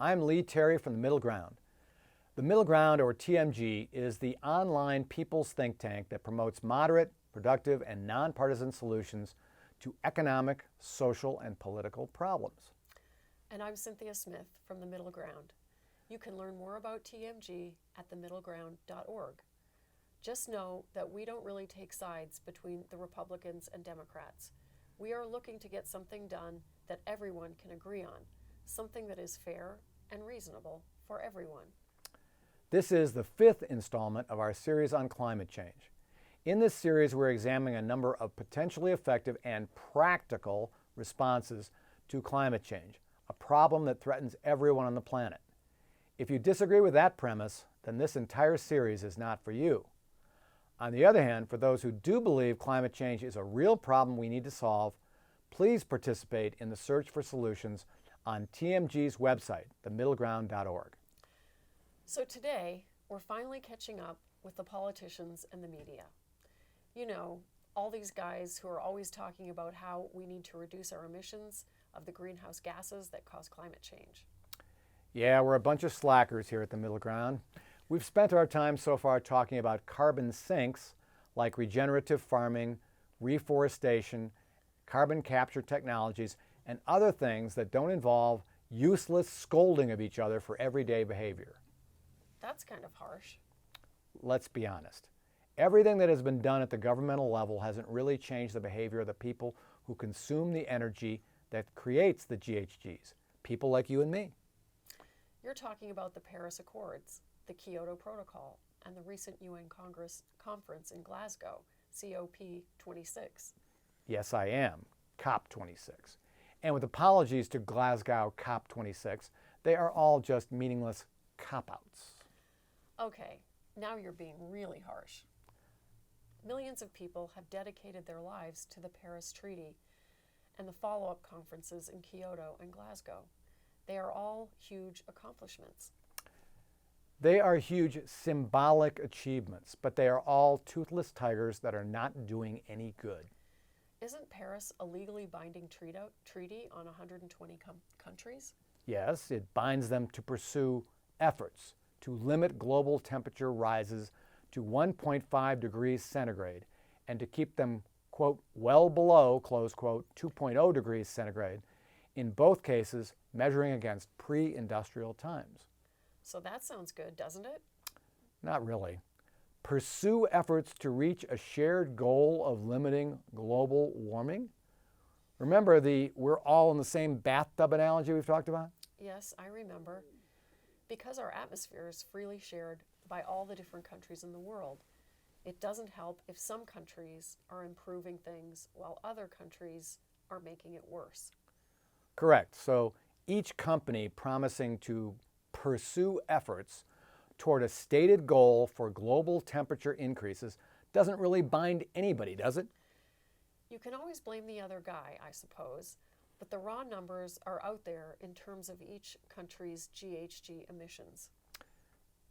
I'm Lee Terry from The Middle Ground. The Middle Ground, or TMG, is the online people's think tank that promotes moderate, productive, and nonpartisan solutions to economic, social, and political problems. And I'm Cynthia Smith from The Middle Ground. You can learn more about TMG at themiddleground.org. Just know that we don't really take sides between the Republicans and Democrats. We are looking to get something done that everyone can agree on, something that is fair and reasonable for everyone. This is the 5th installment of our series on climate change. In this series, we're examining a number of potentially effective and practical responses to climate change, a problem that threatens everyone on the planet. If you disagree with that premise, then this entire series is not for you. On the other hand, for those who do believe climate change is a real problem we need to solve, please participate in the search for solutions on TMG's website, themiddleground.org. So today, we're finally catching up with the politicians and the media. You know, all these guys who are always talking about how we need to reduce our emissions of the greenhouse gases that cause climate change. Yeah, we're a bunch of slackers here at the Middle Ground. We've spent our time so far talking about carbon sinks like regenerative farming, reforestation, carbon capture technologies, and other things that don't involve useless scolding of each other for everyday behavior. That's kind of harsh. Let's be honest. Everything that has been done at the governmental level hasn't really changed the behavior of the people who consume the energy that creates the GHGs, people like you and me. You're talking about the Paris Accords, the Kyoto Protocol, and the recent UN conference in Glasgow, COP26. Yes, I am, COP26. And with apologies to Glasgow COP26, they are all just meaningless cop-outs. Okay, now you're being really harsh. Millions of people have dedicated their lives to the Paris Treaty and the follow-up conferences in Kyoto and Glasgow. They are all huge accomplishments. They are huge symbolic achievements, but they are all toothless tigers that are not doing any good. Isn't Paris a legally binding treaty on 120 countries? Yes, it binds them to pursue efforts to limit global temperature rises to 1.5 degrees centigrade and to keep them, quote, well below, close quote, 2.0 degrees centigrade, in both cases measuring against pre-industrial times. So that sounds good, doesn't it? Not really. Pursue efforts to reach a shared goal of limiting global warming. Remember the we're all in the same bathtub analogy we've talked about? Yes, I remember. Because our atmosphere is freely shared by all the different countries in the world, it doesn't help if some countries are improving things while other countries are making it worse. Correct. So each company promising to pursue efforts toward a stated goal for global temperature increases doesn't really bind anybody, does it? You can always blame the other guy, I suppose, but the raw numbers are out there in terms of each country's GHG emissions.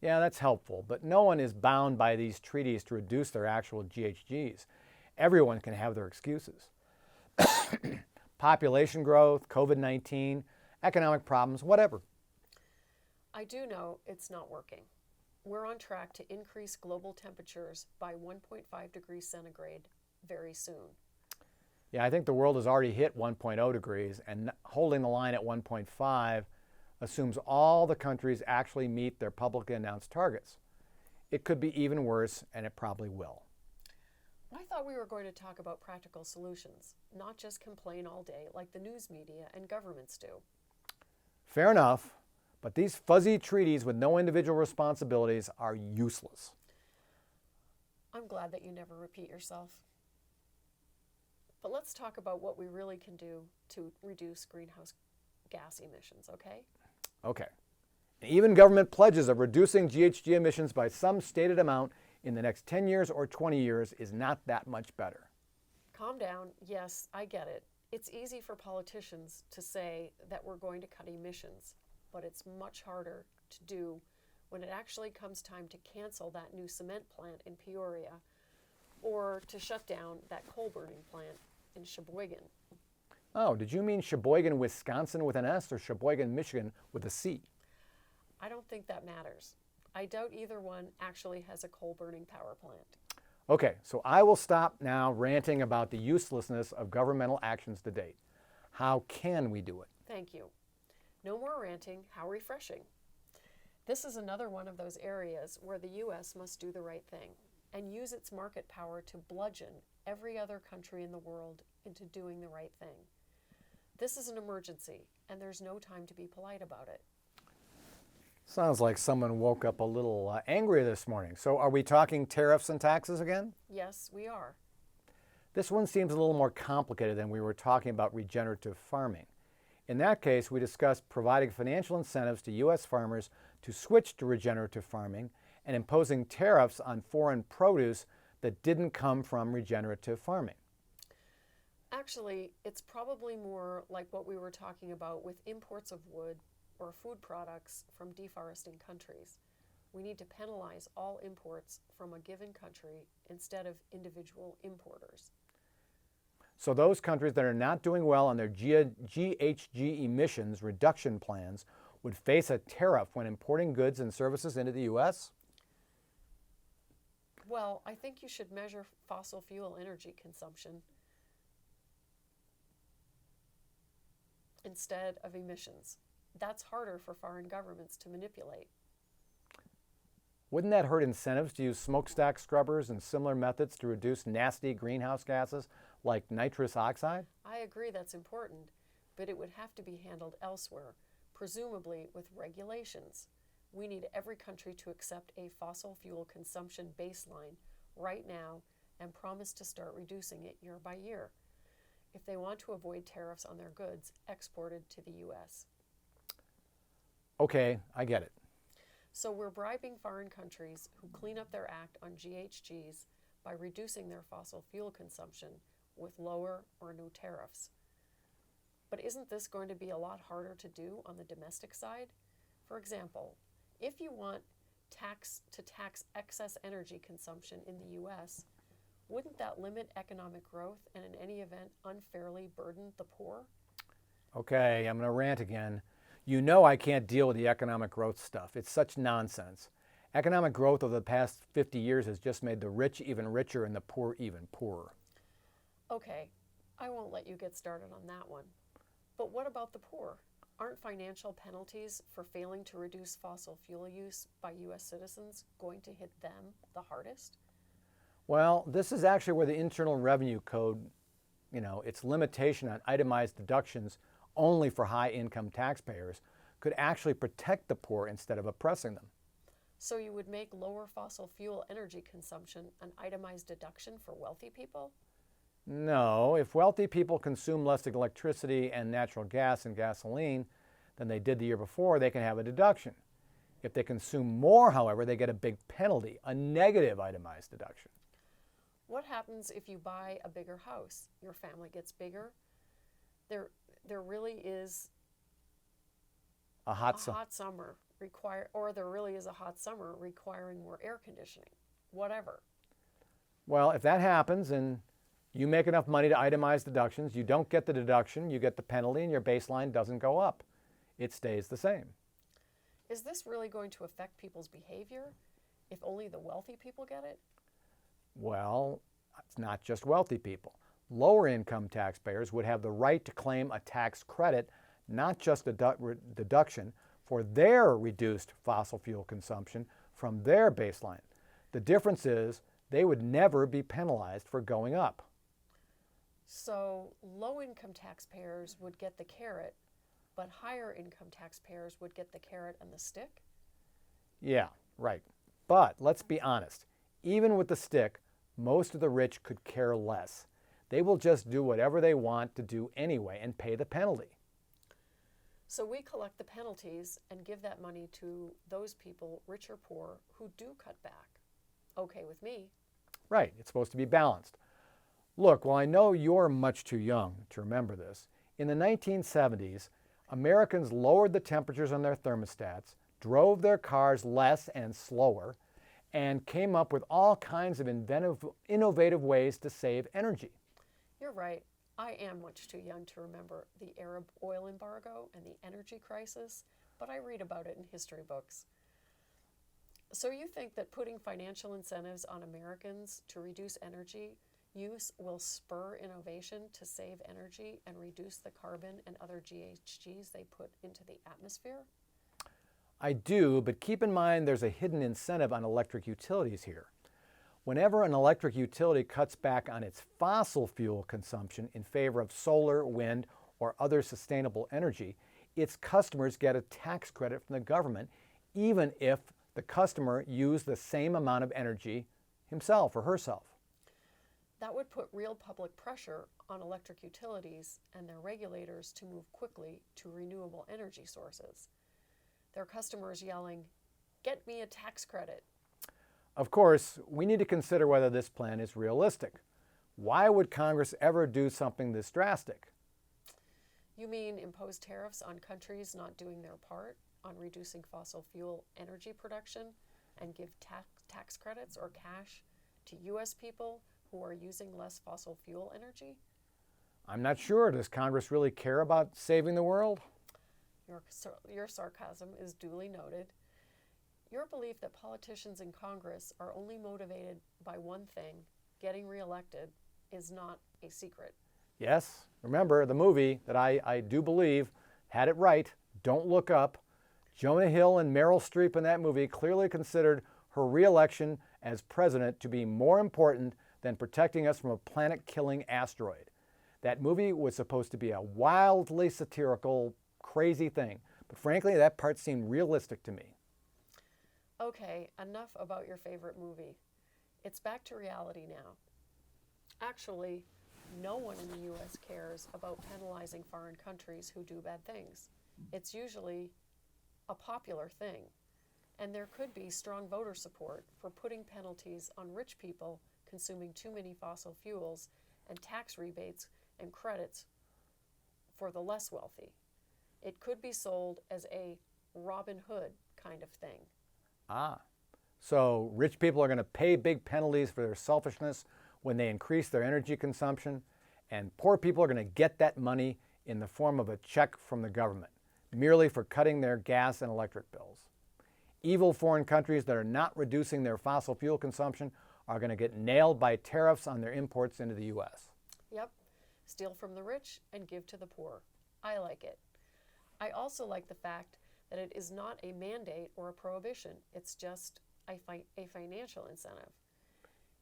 Yeah, that's helpful, but no one is bound by these treaties to reduce their actual GHGs. Everyone can have their excuses. Population growth, COVID-19, economic problems, whatever. I do know it's not working. We're on track to increase global temperatures by 1.5 degrees centigrade very soon. Yeah, I think the world has already hit 1.0 degrees, and holding the line at 1.5 assumes all the countries actually meet their publicly announced targets. It could be even worse, and it probably will. I thought we were going to talk about practical solutions, not just complain all day like the news media and governments do. Fair enough, but these fuzzy treaties with no individual responsibilities are useless. I'm glad that you never repeat yourself. But let's talk about what we really can do to reduce greenhouse gas emissions, okay? Okay. Even government pledges of reducing GHG emissions by some stated amount in the next 10 years or 20 years is not that much better. Calm down. Yes, I get it. It's easy for politicians to say that we're going to cut emissions, but it's much harder to do when it actually comes time to cancel that new cement plant in Peoria or to shut down that coal burning plant in Sheboygan. Oh, did you mean Sheboygan, Wisconsin with an S or Sheboygan, Michigan with a C? I don't think that matters. I doubt either one actually has a coal-burning power plant. Okay, so I will stop now ranting about the uselessness of governmental actions to date. How can we do it? Thank you. No more ranting. How refreshing. This is another one of those areas where the U.S. must do the right thing and use its market power to bludgeon every other country in the world into doing the right thing. This is an emergency, and there's no time to be polite about it. Sounds like someone woke up a little angry this morning. So are we talking tariffs and taxes again? Yes, we are. This one seems a little more complicated than we were talking about regenerative farming. In that case, we discussed providing financial incentives to U.S. farmers to switch to regenerative farming and imposing tariffs on foreign produce that didn't come from regenerative farming. Actually, it's probably more like what we were talking about with imports of wood or food products from deforesting countries. We need to penalize all imports from a given country instead of individual importers. So those countries that are not doing well on their GHG emissions reduction plans would face a tariff when importing goods and services into the U.S.? Well, I think you should measure fossil fuel energy consumption instead of emissions. That's harder for foreign governments to manipulate. Wouldn't that hurt incentives to use smokestack scrubbers and similar methods to reduce nasty greenhouse gases like nitrous oxide? I agree that's important, but it would have to be handled elsewhere, presumably with regulations. We need every country to accept a fossil fuel consumption baseline right now and promise to start reducing it year by year if they want to avoid tariffs on their goods exported to the U.S. Okay, I get it. So we're bribing foreign countries who clean up their act on GHGs by reducing their fossil fuel consumption with lower or no tariffs. But isn't this going to be a lot harder to do on the domestic side? For example, if you want tax excess energy consumption in the U.S., wouldn't that limit economic growth and in any event unfairly burden the poor? Okay, I'm going to rant again. You know I can't deal with the economic growth stuff. It's such nonsense. Economic growth over the past 50 years has just made the rich even richer and the poor even poorer. Okay, I won't let you get started on that one. But what about the poor? Aren't financial penalties for failing to reduce fossil fuel use by U.S. citizens going to hit them the hardest? Well, this is actually where the Internal Revenue Code, its limitation on itemized deductions only for high-income taxpayers could actually protect the poor instead of oppressing them. So you would make lower fossil fuel energy consumption an itemized deduction for wealthy people? No, if wealthy people consume less electricity and natural gas and gasoline than they did the year before, they can have a deduction. If they consume more, however, they get a big penalty, a negative itemized deduction. What happens if you buy a bigger house? Your family gets bigger. There really is A hot summer there really is a hot summer requiring more air conditioning. Whatever. Well, if that happens and you make enough money to itemize deductions, you don't get the deduction, you get the penalty, and your baseline doesn't go up. It stays the same. Is this really going to affect people's behavior if only the wealthy people get it? Well, it's not just wealthy people. Lower income taxpayers would have the right to claim a tax credit, not just a deduction, for their reduced fossil fuel consumption from their baseline. The difference is they would never be penalized for going up. So low-income taxpayers would get the carrot, but higher-income taxpayers would get the carrot and the stick? Yeah, right. But let's be honest. Even with the stick, most of the rich could care less. They will just do whatever they want to do anyway and pay the penalty. So we collect the penalties and give that money to those people, rich or poor, who do cut back. Okay with me. Right, it's supposed to be balanced. Look, while I know you're much too young to remember this, in the 1970s, Americans lowered the temperatures on their thermostats, drove their cars less and slower, and came up with all kinds of innovative ways to save energy. You're right. I am much too young to remember the Arab oil embargo and the energy crisis but I read about it in history books. So you think that putting financial incentives on Americans to reduce energy use will spur innovation to save energy and reduce the carbon and other GHGs they put into the atmosphere? I do, but keep in mind there's a hidden incentive on electric utilities here. Whenever an electric utility cuts back on its fossil fuel consumption in favor of solar, wind, or other sustainable energy, its customers get a tax credit from the government, even if the customer used the same amount of energy himself or herself. That would put real public pressure on electric utilities and their regulators to move quickly to renewable energy sources. Their customers yelling, "Get me a tax credit." Of course, we need to consider whether this plan is realistic. Why would Congress ever do something this drastic? You mean impose tariffs on countries not doing their part on reducing fossil fuel energy production and give tax credits or cash to U.S. people who are using less fossil fuel energy? I'm not sure. Does Congress really care about saving the world? Your sarcasm is duly noted. Your belief that politicians in Congress are only motivated by one thing, getting reelected, is not a secret. Yes. Remember, the movie that I do believe had it right, Don't Look Up. Jonah Hill and Meryl Streep in that movie clearly considered her reelection as president to be more important than protecting us from a planet-killing asteroid. That movie was supposed to be a wildly satirical, crazy thing, but frankly, that part seemed realistic to me. Okay, enough about your favorite movie. It's back to reality now. Actually, no one in the U.S. cares about penalizing foreign countries who do bad things. It's usually a popular thing, and there could be strong voter support for putting penalties on rich people consuming too many fossil fuels and tax rebates and credits for the less wealthy. It could be sold as a Robin Hood kind of thing. So rich people are going to pay big penalties for their selfishness when they increase their energy consumption, and poor people are going to get that money in the form of a check from the government, merely for cutting their gas and electric bills. Evil foreign countries that are not reducing their fossil fuel consumption are going to get nailed by tariffs on their imports into the U.S. Yep, steal from the rich and give to the poor. I like it. I also like the fact that it is not a mandate or a prohibition. It's just a financial incentive.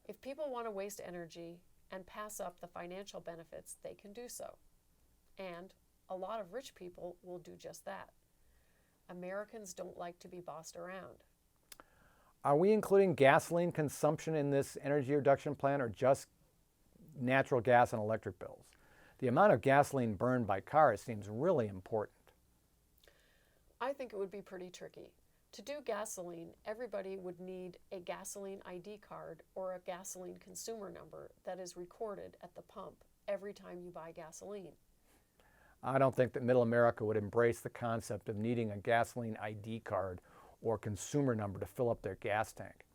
If people want to waste energy and pass up the financial benefits, they can do so. And a lot of rich people will do just that. Americans don't like to be bossed around. Are we including gasoline consumption in this energy reduction plan, or just natural gas and electric bills? The amount of gasoline burned by cars seems really important. I think it would be pretty tricky. To do gasoline, everybody would need a gasoline ID card or a gasoline consumer number that is recorded at the pump every time you buy gasoline. I don't think that middle America would embrace the concept of needing a gasoline ID card or consumer number to fill up their gas tank.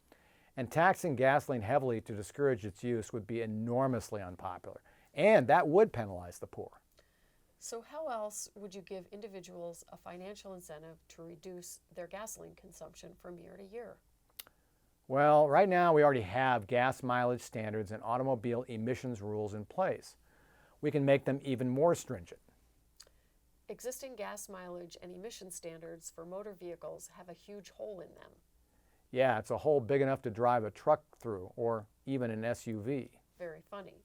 And taxing gasoline heavily to discourage its use would be enormously unpopular, and that would penalize the poor. So how else would you give individuals a financial incentive to reduce their gasoline consumption from year to year? Well, right now we already have gas mileage standards and automobile emissions rules in place. We can make them even more stringent. Existing gas mileage and emission standards for motor vehicles have a huge hole in them. Yeah, it's a hole big enough to drive a truck through, or even an SUV. Very funny.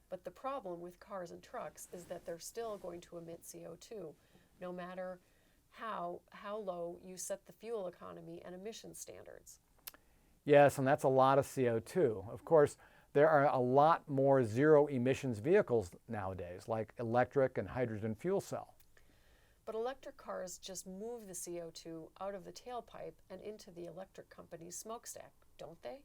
But the problem with cars and trucks is that they're still going to emit CO2, no matter how low you set the fuel economy and emission standards. Yes, and that's a lot of CO2. Of course, there are a lot more zero emissions vehicles nowadays, like electric and hydrogen fuel cell. But electric cars just move the CO2 out of the tailpipe and into the electric company's smokestack, don't they?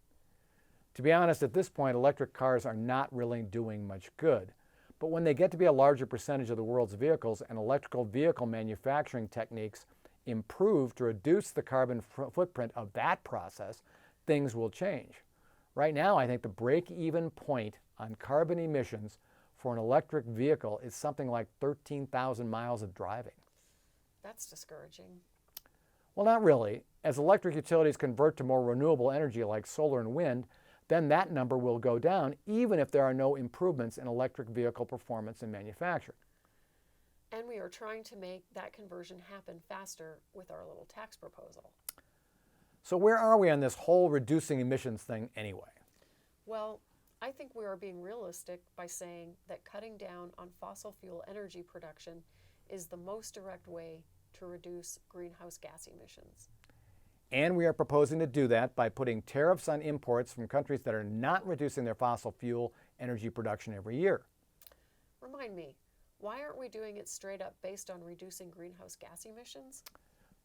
To be honest, at this point, electric cars are not really doing much good. But when they get to be a larger percentage of the world's vehicles and electrical vehicle manufacturing techniques improve to reduce the carbon footprint of that process, things will change. Right now, I think the break-even point on carbon emissions for an electric vehicle is something like 13,000 miles of driving. That's discouraging. Well, not really. As electric utilities convert to more renewable energy like solar and wind, then that number will go down even if there are no improvements in electric vehicle performance and manufacturing. And we are trying to make that conversion happen faster with our little tax proposal. So where are we on this whole reducing emissions thing anyway? Well, I think we are being realistic by saying that cutting down on fossil fuel energy production is the most direct way to reduce greenhouse gas emissions. And we are proposing to do that by putting tariffs on imports from countries that are not reducing their fossil fuel energy production every year. Remind me, why aren't we doing it straight up based on reducing greenhouse gas emissions?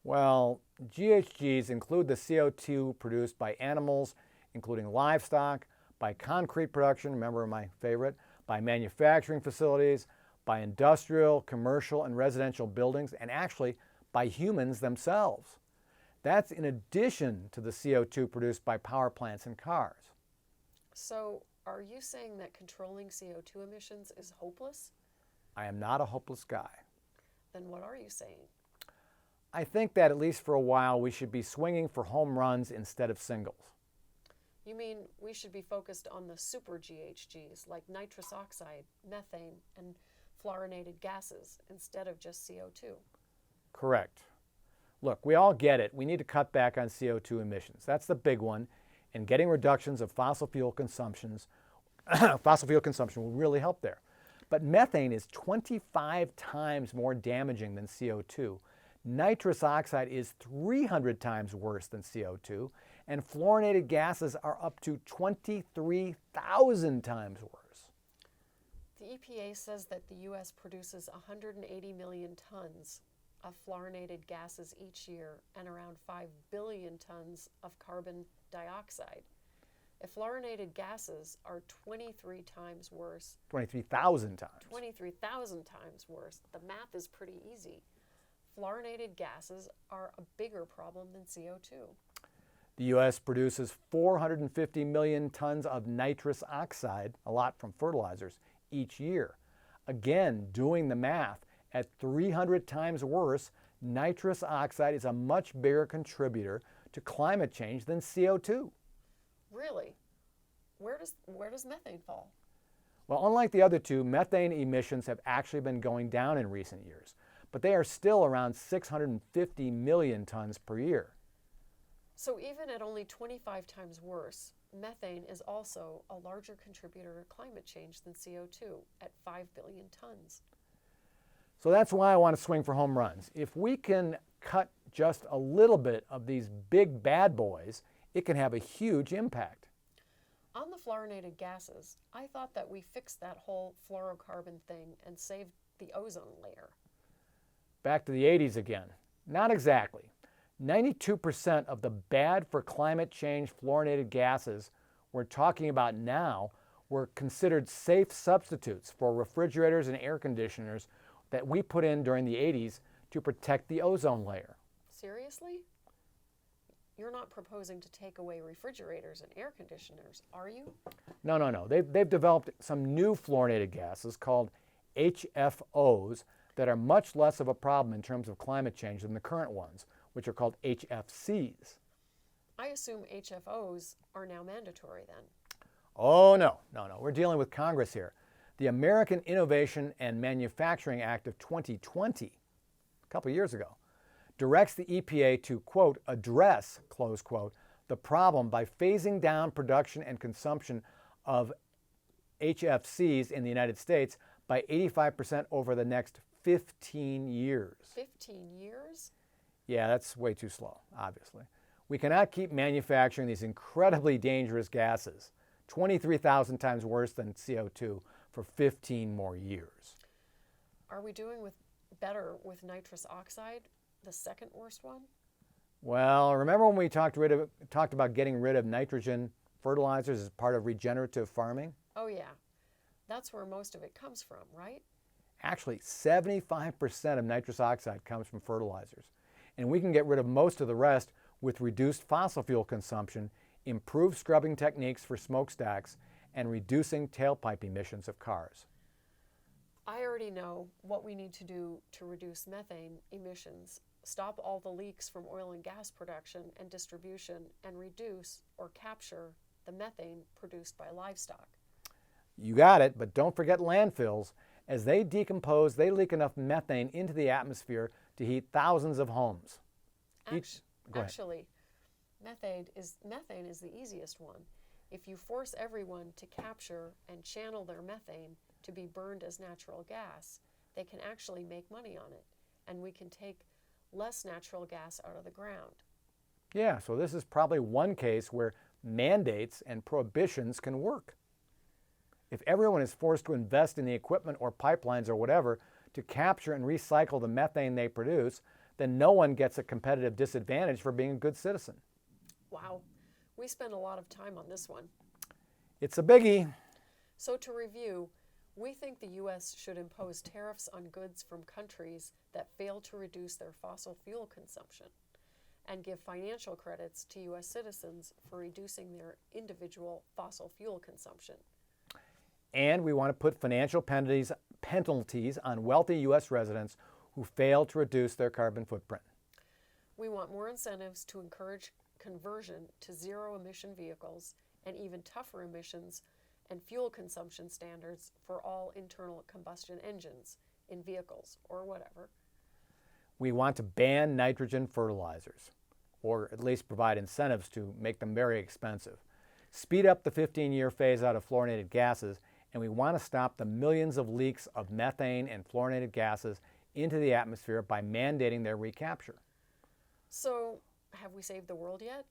Well, GHGs include the CO2 produced by animals, including livestock, by concrete production, remember my favorite, by manufacturing facilities, by industrial, commercial, and residential buildings, and actually by humans themselves. That's in addition to the CO2 produced by power plants and cars. So, are you saying that controlling CO2 emissions is hopeless? I am not a hopeless guy. Then what are you saying? I think that at least for a while we should be swinging for home runs instead of singles. You mean we should be focused on the super GHGs like nitrous oxide, methane, and fluorinated gases instead of just CO2? Correct. Look, we all get it. We need to cut back on CO2 emissions. That's the big one. And getting reductions of fossil fuel consumption will really help there. But methane is 25 times more damaging than CO2. Nitrous oxide is 300 times worse than CO2, and fluorinated gases are up to 23,000 times worse. The EPA says that the U.S. produces 180 million tons of fluorinated gases each year and around 5 billion tons of carbon dioxide. If fluorinated gases are 23 times worse, 23,000 times. 23,000 times worse, the math is pretty easy. Fluorinated gases are a bigger problem than CO2. The U.S. produces 450 million tons of nitrous oxide, a lot from fertilizers, each year. Again, doing the math, at 300 times worse, nitrous oxide is a much bigger contributor to climate change than CO2. Really? Where does methane fall? Well, unlike the other two, methane emissions have actually been going down in recent years, but they are still around 650 million tons per year. So even at only 25 times worse, methane is also a larger contributor to climate change than CO2 at 5 billion tons. So that's why I want to swing for home runs. If we can cut just a little bit of these big bad boys, it can have a huge impact. On the fluorinated gases, I thought that we fixed that whole fluorocarbon thing and saved the ozone layer. Back to the 80s again. Not exactly. 92% of the bad for climate change fluorinated gases we're talking about now were considered safe substitutes for refrigerators and air conditioners that we put in during the 80s to protect the ozone layer. Seriously? You're not proposing to take away refrigerators and air conditioners, are you? No. They've developed some new fluorinated gases called HFOs that are much less of a problem in terms of climate change than the current ones, which are called HFCs. I assume HFOs are now mandatory then. Oh, no. We're dealing with Congress here. The American Innovation and Manufacturing Act of 2020, a couple years ago, directs the EPA to, quote, address, close quote, the problem by phasing down production and consumption of HFCs in the United States by 85% over the next 15 years. 15 years? Yeah, that's way too slow, obviously. We cannot keep manufacturing these incredibly dangerous gases, 23,000 times worse than CO2, for 15 more years. Are we doing better with nitrous oxide, the second worst one? Well, remember when we talked about getting rid of nitrogen fertilizers as part of regenerative farming? Oh yeah, that's where most of it comes from, right? Actually, 75% of nitrous oxide comes from fertilizers. And we can get rid of most of the rest with reduced fossil fuel consumption, improved scrubbing techniques for smokestacks, and reducing tailpipe emissions of cars. I already know what we need to do to reduce methane emissions stop all the leaks from oil and gas production and distribution, and reduce or capture the methane produced by livestock. You got it, but don't forget landfills. As they decompose, they leak enough methane into the atmosphere to heat thousands of homes. Actually, methane is the easiest one. If you force everyone to capture and channel their methane to be burned as natural gas, they can actually make money on it, and we can take less natural gas out of the ground. Yeah, so this is probably one case where mandates and prohibitions can work. If everyone is forced to invest in the equipment or pipelines or whatever to capture and recycle the methane they produce, then no one gets a competitive disadvantage for being a good citizen. Wow, we spend a lot of time on this one. It's a biggie. So to review, we think the U.S. should impose tariffs on goods from countries that fail to reduce their fossil fuel consumption, and give financial credits to U.S. citizens for reducing their individual fossil fuel consumption. And we want to put financial penalties on wealthy U.S. residents who fail to reduce their carbon footprint. We want more incentives to encourage conversion to zero-emission vehicles and even tougher emissions and fuel consumption standards for all internal combustion engines in vehicles or whatever. We want to ban nitrogen fertilizers, or at least provide incentives to make them very expensive. Speed up the 15-year phase out of fluorinated gases, and we want to stop the millions of leaks of methane and fluorinated gases into the atmosphere by mandating their recapture. So, have we saved the world yet?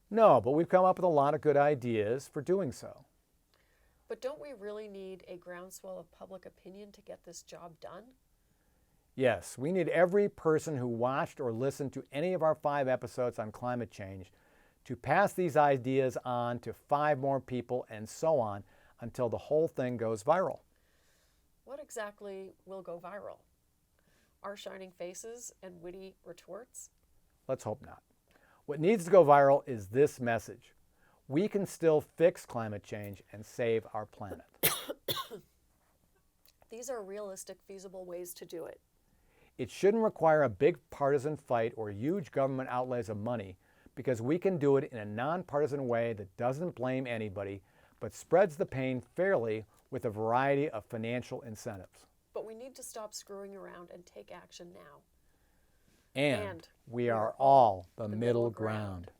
No, but we've come up with a lot of good ideas for doing so. But don't we really need a groundswell of public opinion to get this job done? Yes, we need every person who watched or listened to any of our 5 episodes on climate change to pass these ideas on to 5 more people and so on until the whole thing goes viral. What exactly will go viral? Our shining faces and witty retorts? Let's hope not. What needs to go viral is this message. We can still fix climate change and save our planet. These are realistic, feasible ways to do it. It shouldn't require a big partisan fight or huge government outlays of money, because we can do it in a nonpartisan way that doesn't blame anybody, but spreads the pain fairly with a variety of financial incentives. But we need to stop screwing around and take action now. And we are all the middle ground.